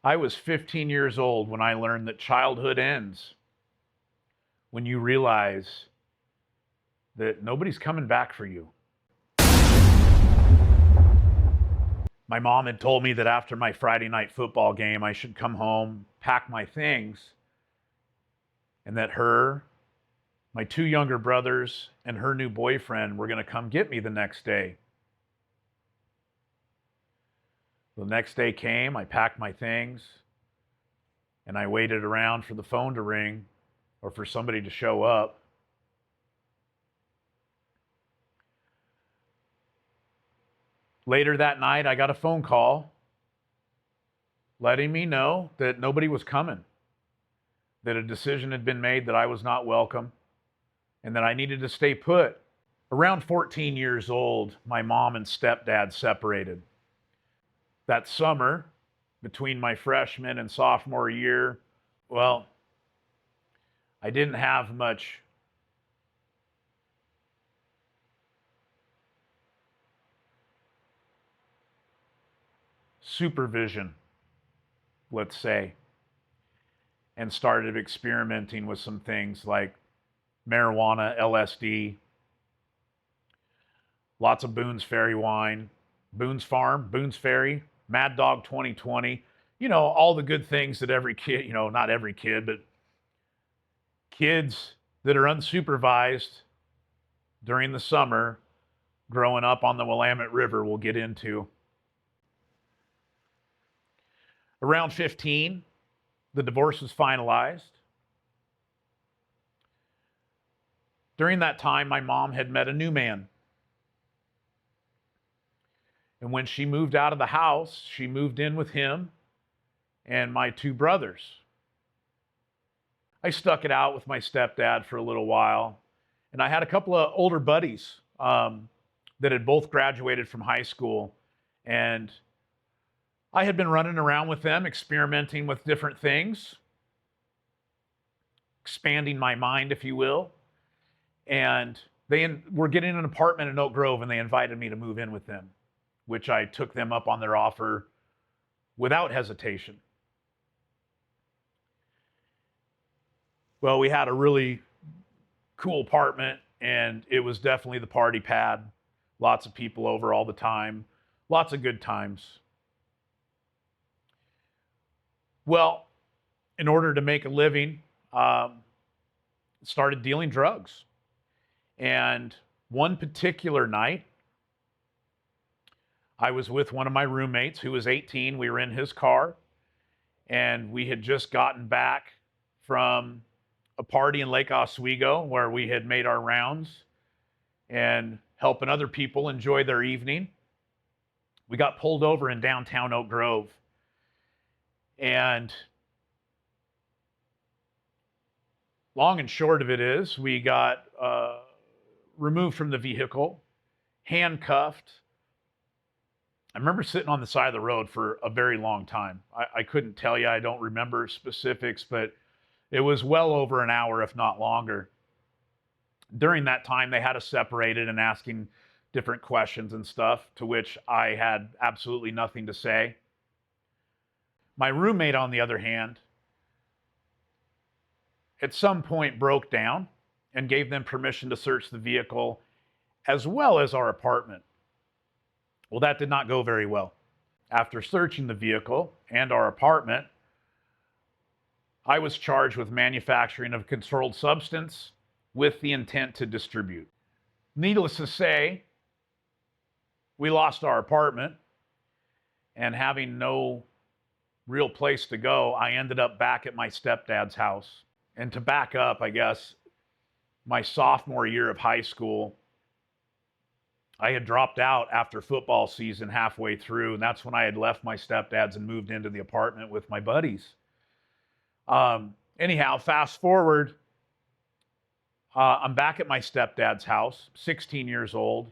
I was 15 years old when I learned that childhood ends when you realize that nobody's coming back for you. My mom had told me that after my Friday night football game, I should come home, pack my things, and that her, my two younger brothers, and her new boyfriend were going to come get me the next day. The next day came, I packed my things, and I waited around for the phone to ring or for somebody to show up. Later that night, I got a phone call letting me know that nobody was coming, that a decision had been made that I was not welcome, and that I needed to stay put. Around 14 years old, my mom and stepdad separated. That summer, between my freshman and sophomore year, well, I didn't have much supervision, let's say, and started experimenting with some things like marijuana, LSD, lots of Boone's Ferry wine, Boone's Farm, Boone's Ferry, Mad Dog 2020, all the good things that every kid, not every kid, but kids that are unsupervised during the summer growing up on the Willamette River will get into. Around 15, the divorce was finalized. During that time, my mom had met a new man. And when she moved out of the house, she moved in with him and my two brothers. I stuck it out with my stepdad for a little while. And I had a couple of older buddies that had both graduated from high school. And I had been running around with them, experimenting with different things, expanding my mind, if you will. And they were getting an apartment in Oak Grove, and they invited me to move in with them, which I took them up on their offer without hesitation. Well, we had a really cool apartment, and it was definitely the party pad. Lots of people over all the time, lots of good times. Well, in order to make a living, started dealing drugs. And one particular night, I was with one of my roommates who was 18. We were in his car, and we had just gotten back from a party in Lake Oswego where we had made our rounds and helping other people enjoy their evening. We got pulled over in downtown Oak Grove. And long and short of it is, we got removed from the vehicle, handcuffed. I remember sitting on the side of the road for a very long time. I couldn't tell you, I don't remember specifics, but it was well over an hour, if not longer. During that time, they had us separated and asking different questions and stuff, to which I had absolutely nothing to say. My roommate, on the other hand, at some point broke down and gave them permission to search the vehicle as well as our apartment. Well, that did not go very well. After searching the vehicle and our apartment, I was charged with manufacturing of a controlled substance with the intent to distribute. Needless to say, we lost our apartment, and having no real place to go, I ended up back at my stepdad's house. And to back up, I guess, my sophomore year of high school, I had dropped out after football season halfway through, and that's when I had left my stepdad's and moved into the apartment with my buddies. Anyhow, fast forward, I'm back at my stepdad's house, 16 years old.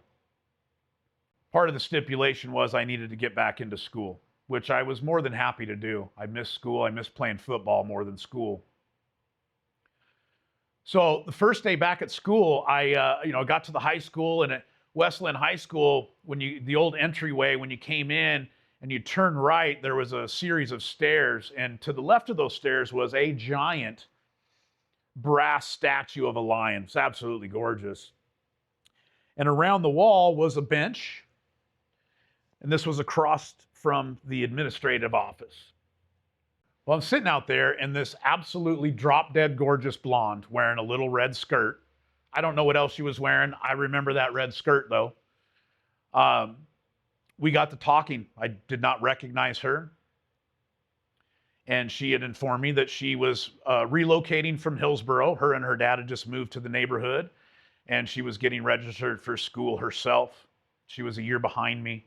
Part of the stipulation was I needed to get back into school, which I was more than happy to do. I missed school. I missed playing football more than school. So the first day back at school, I got to the high school, and at Westland High School, the old entryway, when you came in, and you turn right, there was a series of stairs, and to the left of those stairs was a giant brass statue of a lion. It's absolutely gorgeous. And around the wall was a bench, and this was across from the administrative office. Well, I'm sitting out there, and this absolutely drop-dead gorgeous blonde wearing a little red skirt. I don't know what else she was wearing. I remember that red skirt, though. We got to talking. I did not recognize her. And she had informed me that she was relocating from Hillsboro. Her and her dad had just moved to the neighborhood, and she was getting registered for school herself. She was a year behind me.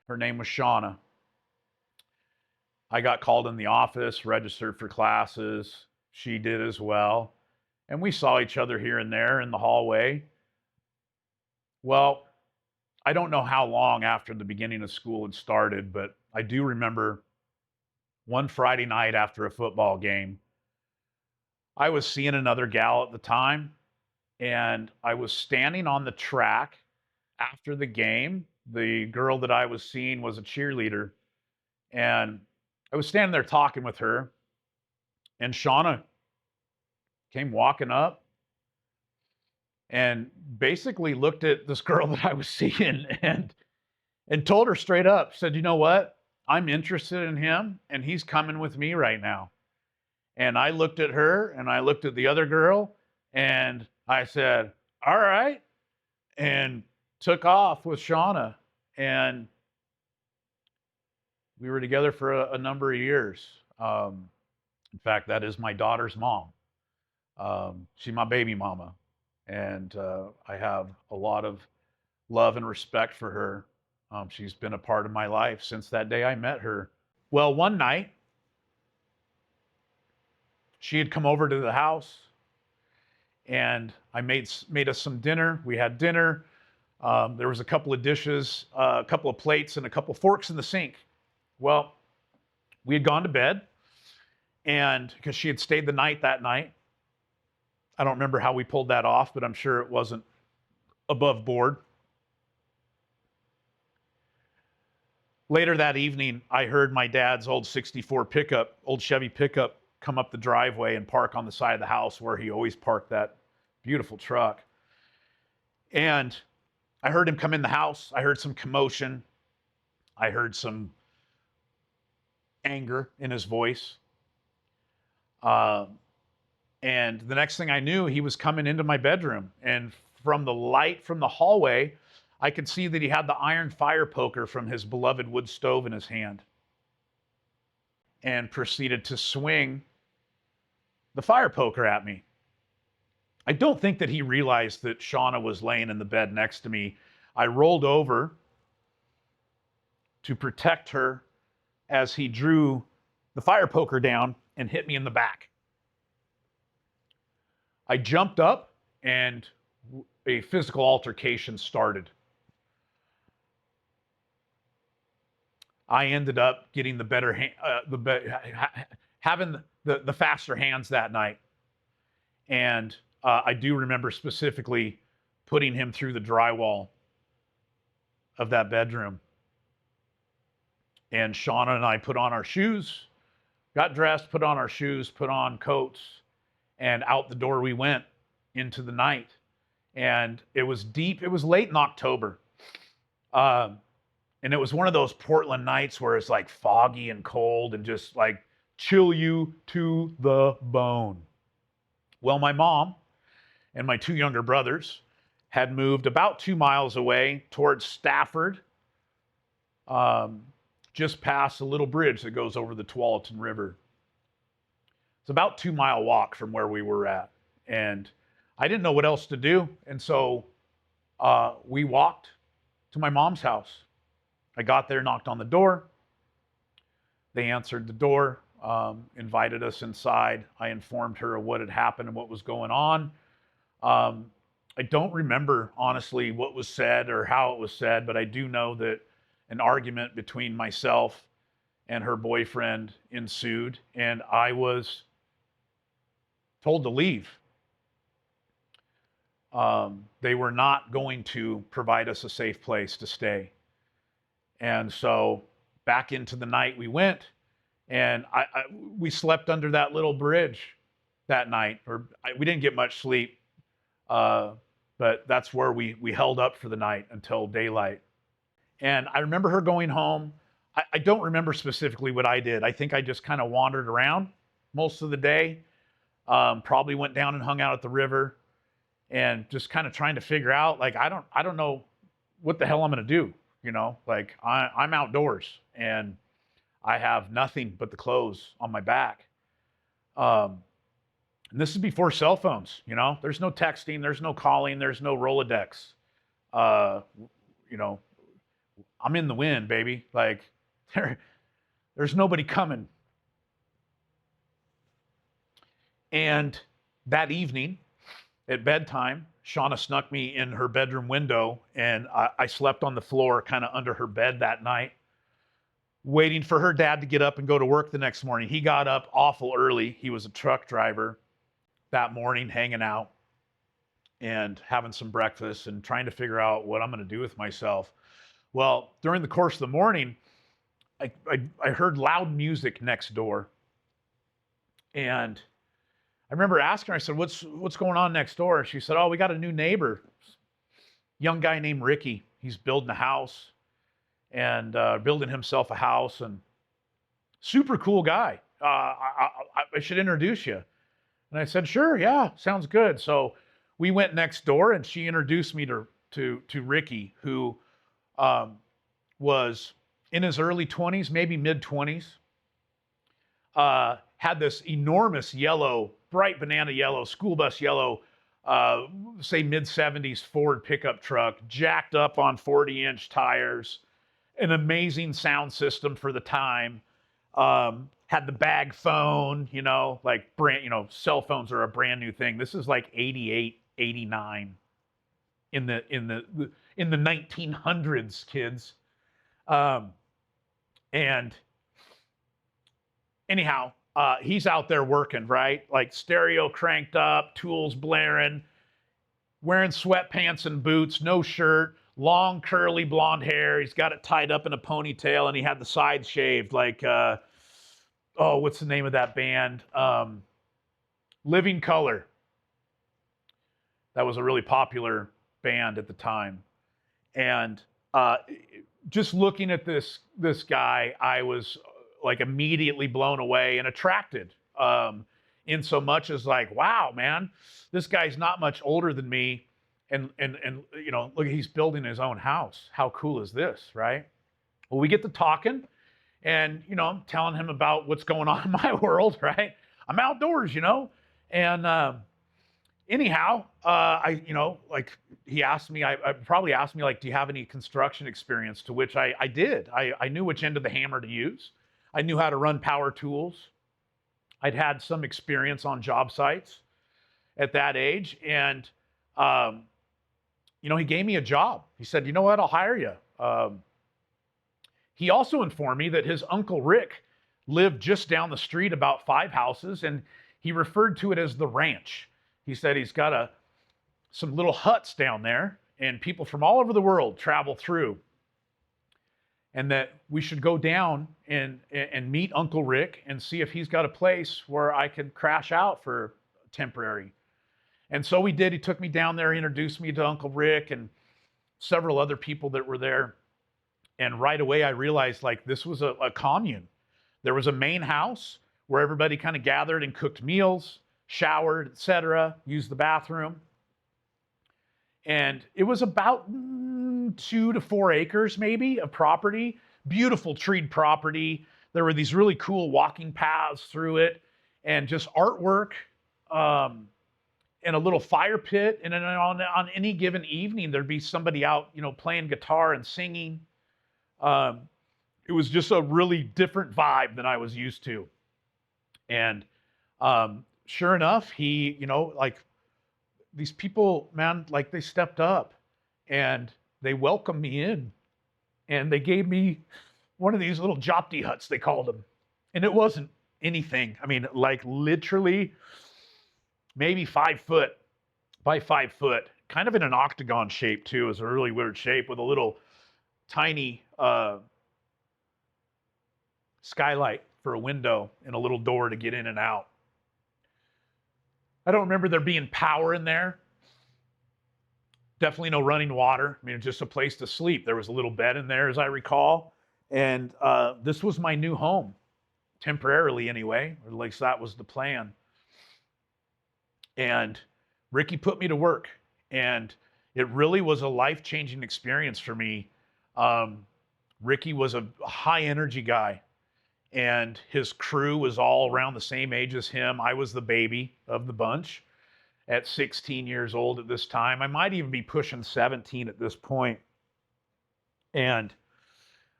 Her name was Shauna. I got called in the office, registered for classes. She did as well. And we saw each other here and there in the hallway. Well, I don't know how long after the beginning of school had started, but I do remember one Friday night after a football game, I was seeing another gal at the time, and I was standing on the track after the game. The girl that I was seeing was a cheerleader, and I was standing there talking with her, and Shauna came walking up and basically looked at this girl that I was seeing and told her straight up, said, "You know what? I'm interested in him, and he's coming with me right now." And I looked at her, and I looked at the other girl, and I said, "All right," and took off with Shauna. And we were together for a number of years. In fact, that is my daughter's mom. She's my baby mama. And I have a lot of love and respect for her. She's been a part of my life since that day I met her. Well, one night, she had come over to the house, and I made us some dinner. We had dinner. There was a couple of dishes, a couple of plates, and a couple of forks in the sink. Well, we had gone to bed, and because she had stayed the night that night, I don't remember how we pulled that off, but I'm sure it wasn't above board. Later that evening, I heard my dad's old '64 pickup, old Chevy pickup, come up the driveway and park on the side of the house where he always parked that beautiful truck. And I heard him come in the house. I heard some commotion. I heard some anger in his voice. And the next thing I knew, he was coming into my bedroom. And from the light from the hallway, I could see that he had the iron fire poker from his beloved wood stove in his hand, and proceeded to swing the fire poker at me. I don't think that he realized that Shauna was laying in the bed next to me. I rolled over to protect her as he drew the fire poker down and hit me in the back. I jumped up, and a physical altercation started. I ended up getting the better, having the faster hands that night. And I do remember specifically putting him through the drywall of that bedroom. And Shauna and I put on our shoes, got dressed, put on our shoes, put on coats, and out the door we went into the night. And it was deep. It was late in October. And it was one of those Portland nights where it's like foggy and cold and just like chill you to the bone. Well, my mom and my two younger brothers had moved about 2 miles away towards Stafford, just past a little bridge that goes over the Tualatin River. It's about 2 mile walk from where we were at. And I didn't know what else to do. And so we walked to my mom's house. I got there, knocked on the door. They answered the door, invited us inside. I informed her of what had happened and what was going on. I don't remember, honestly, what was said or how it was said, but I do know that an argument between myself and her boyfriend ensued, and I was told to leave. They were not going to provide us a safe place to stay. And so back into the night we went, and we slept under that little bridge that night, we didn't get much sleep, uh, but that's where we held up for the night until daylight. And I remember her going home. I don't remember specifically what I did. I think I just kind of wandered around most of the day. Probably went down and hung out at the river, and just kind of trying to figure out, like, I don't know what the hell I'm going to do. Like I'm outdoors and I have nothing but the clothes on my back. And this is before cell phones. There's no texting, there's no calling, there's no Rolodex. Uh, you know, I'm in the wind, baby. Like there's nobody coming. And that evening at bedtime, Shauna snuck me in her bedroom window, and I slept on the floor kind of under her bed that night, waiting for her dad to get up and go to work the next morning. He got up awful early. He was a truck driver that morning, hanging out and having some breakfast and trying to figure out what I'm going to do with myself. Well, during the course of the morning, I heard loud music next door. And I remember asking her, I said, what's going on next door? And she said, oh, we got a new neighbor, young guy named Ricky. He's building a house and building himself a house, and super cool guy. I should introduce you. And I said, sure, yeah, sounds good. So we went next door, and she introduced me to Ricky, who was in his early 20s, maybe mid 20s. Had this enormous yellow, bright banana yellow, school bus yellow, say mid 70s Ford pickup truck, jacked up on 40-inch tires, an amazing sound system for the time. Had the bag phone, like cell phones are a brand new thing. This is like 88, 89 in the 1900s, kids. And anyhow, he's out there working, right? Like stereo cranked up, tools blaring, wearing sweatpants and boots, no shirt, long curly blonde hair. He's got it tied up in a ponytail, and he had the sides shaved like, what's the name of that band? Living Color. That was a really popular band at the time. And just looking at this guy, I was like immediately blown away and attracted, in so much as like, wow, man, this guy's not much older than me. And look, he's building his own house. How cool is this, right? Well, we get to talking, and, I'm telling him about what's going on in my world, right? I'm outdoors, and, anyhow, he asked me, I probably asked me, like, do you have any construction experience? To which I did. I knew which end of the hammer to use. I knew how to run power tools. I'd had some experience on job sites at that age. And, he gave me a job. He said, you know what, I'll hire you. He also informed me that his Uncle Rick lived just down the street, about 5 houses, and he referred to it as the ranch. He said he's got some little huts down there, and people from all over the world travel through, and that we should go down and meet Uncle Rick and see if he's got a place where I could crash out for temporary. And so we did. He took me down there, introduced me to Uncle Rick and several other people that were there. And right away I realized, like, this was a commune. There was a main house where everybody kind of gathered and cooked meals, showered, etc., used the bathroom. And it was about 2 to 4 acres maybe of property, beautiful treed property. There were these really cool walking paths through it, and just artwork, and a little fire pit. And then on any given evening, there'd be somebody out, playing guitar and singing. It was just a really different vibe than I was used to. And sure enough, he, like, these people, man, like, they stepped up and they welcomed me in, and they gave me one of these little jopti huts, they called them. And it wasn't anything. I mean, like, literally maybe 5 foot by 5 foot, kind of in an octagon shape too. It was a really weird shape with a little tiny skylight for a window and a little door to get in and out. I don't remember there being power in there. Definitely no running water. I mean, it's just a place to sleep. There was a little bed in there, as I recall. And this was my new home, temporarily anyway, or at least that was the plan. And Ricky put me to work, and it really was a life-changing experience for me. Ricky was a high energy guy, and his crew was all around the same age as him. I was the baby of the bunch at 16 years old at this time. I might even be pushing 17 at this point. And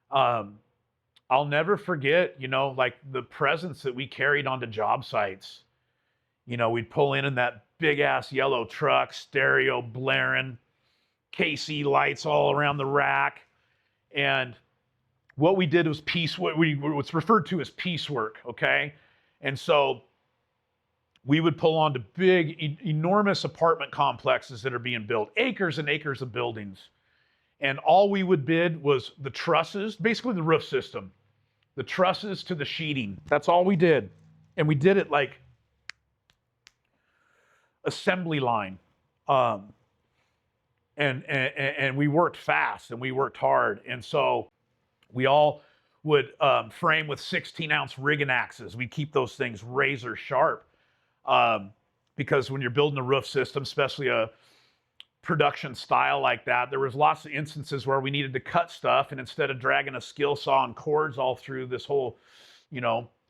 I'll never forget, like the presence that we carried onto job sites. We'd pull in that big ass yellow truck, stereo blaring, KC lights all around the rack. And what we did was what's referred to as piecework, okay? And so we would pull onto big, enormous apartment complexes that are being built, acres and acres of buildings. And all we would bid was the trusses, basically the roof system, the trusses to the sheeting. That's all we did. And we did it like assembly line. And we worked fast and we worked hard. And so we all would frame with 16-ounce rigging axes. We keep those things razor sharp because when you're building a roof system, especially a production style like that, there was lots of instances where we needed to cut stuff, and instead of dragging a skill saw and cords all through this whole,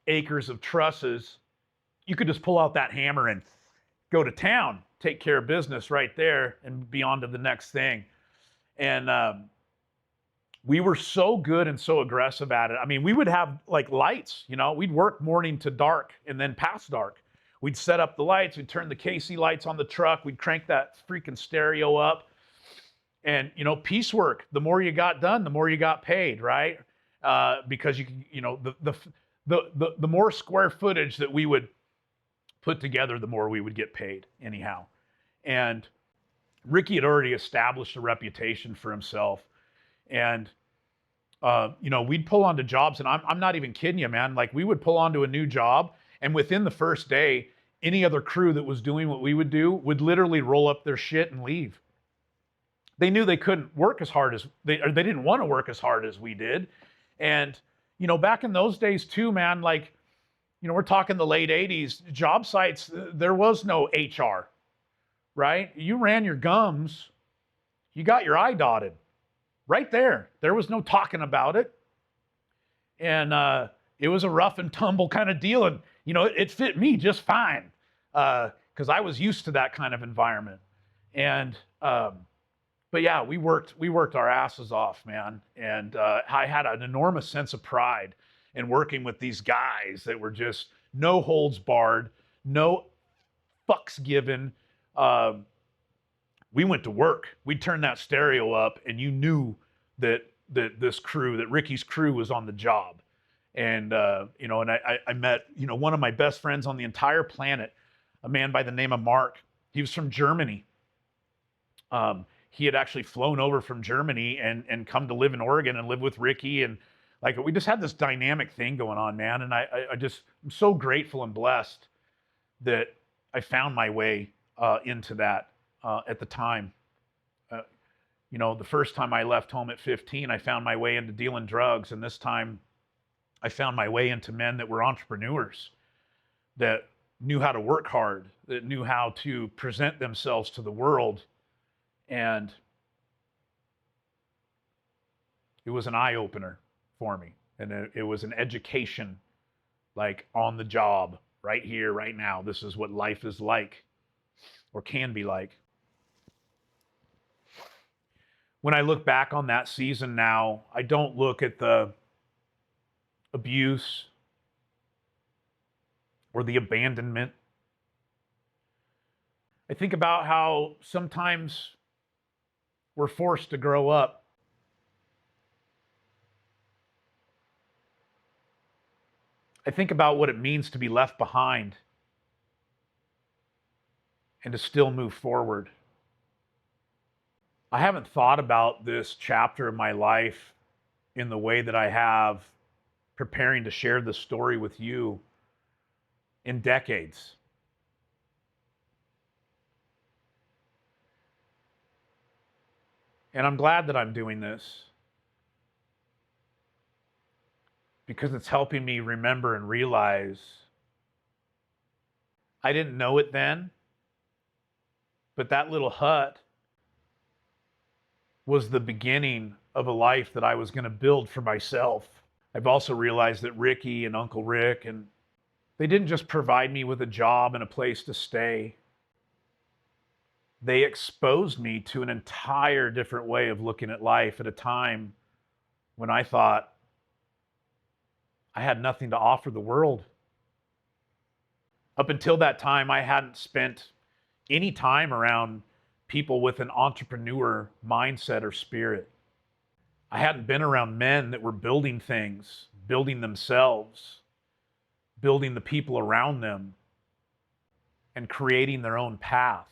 acres of trusses, you could just pull out that hammer and go to town, take care of business right there, and be on to the next thing. And we were so good and so aggressive at it. I mean, we would have like lights, we'd work morning to dark and then past dark. We'd set up the lights, we'd turn the KC lights on the truck, we'd crank that freaking stereo up. And, piecework, the more you got done, the more you got paid, right? Because the more square footage that we would put together, the more we would get paid anyhow. And Ricky had already established a reputation for himself. And, we'd pull onto jobs, and I'm not even kidding you, man. Like, we would pull onto a new job, and within the first day, any other crew that was doing what we would do would literally roll up their shit and leave. They knew they couldn't work as hard as they didn't want to work as hard as we did. And, back in those days too, man, like, we're talking the late 80s, job sites, there was no HR, right? You ran your gums, you got your I dotted right there. There was no talking about it. And it was a rough and tumble kind of deal. And, it fit me just fine because I was used to that kind of environment. And, but yeah, we worked our asses off, man. And I had an enormous sense of pride in working with these guys that were just no holds barred, no fucks given. We went to work. We'd turn that stereo up, and you knew that Ricky's crew was on the job. And, and I met, one of my best friends on the entire planet, a man by the name of Mark. He was from Germany. He had actually flown over from Germany and come to live in Oregon and live with Ricky. And like, we just had this dynamic thing going on, man. And I'm so grateful and blessed that I found my way into that at the time. The first time I left home at 15, I found my way into dealing drugs. And this time I found my way into men that were entrepreneurs, that knew how to work hard, that knew how to present themselves to the world. And it was an eye-opener for me. And it was an education, like on the job, right here, right now. This is what life is like, or can be like. When I look back on that season now, I don't look at the abuse or the abandonment. I think about how sometimes we're forced to grow up. I think about what it means to be left behind and to still move forward. I haven't thought about this chapter of my life in the way that I have preparing to share this story with you in decades. And I'm glad that I'm doing this because it's helping me remember and realize I didn't know it then, but that little hut was the beginning of a life that I was going to build for myself. I've also realized that Ricky and Uncle Rick, and they didn't just provide me with a job and a place to stay. They exposed me to an entire different way of looking at life at a time when I thought I had nothing to offer the world. Up until that time, I hadn't spent any time around people with an entrepreneur mindset or spirit. I hadn't been around men that were building things, building themselves, building the people around them, and creating their own path.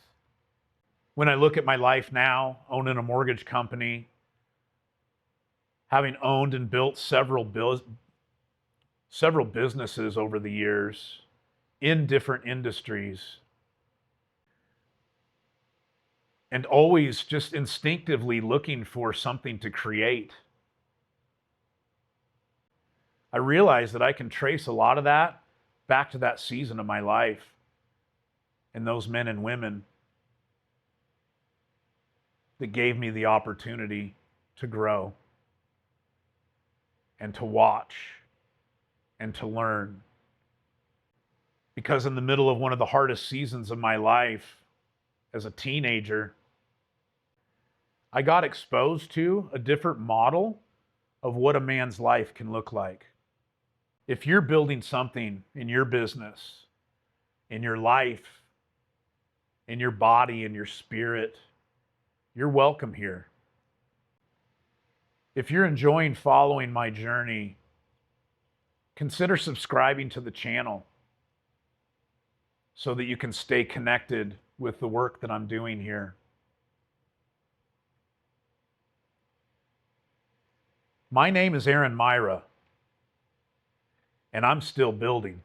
When I look at my life now, owning a mortgage company, having owned and built several businesses over the years in different industries, and always just instinctively looking for something to create, I realize that I can trace a lot of that back to that season of my life and those men and women that gave me the opportunity to grow and to watch and to learn. Because in the middle of one of the hardest seasons of my life as a teenager, I got exposed to a different model of what a man's life can look like. If you're building something in your business, in your life, in your body, in your spirit, you're welcome here. If you're enjoying following my journey, consider subscribing to the channel so that you can stay connected with the work that I'm doing here. My name is Aaron Myra, and I'm still building.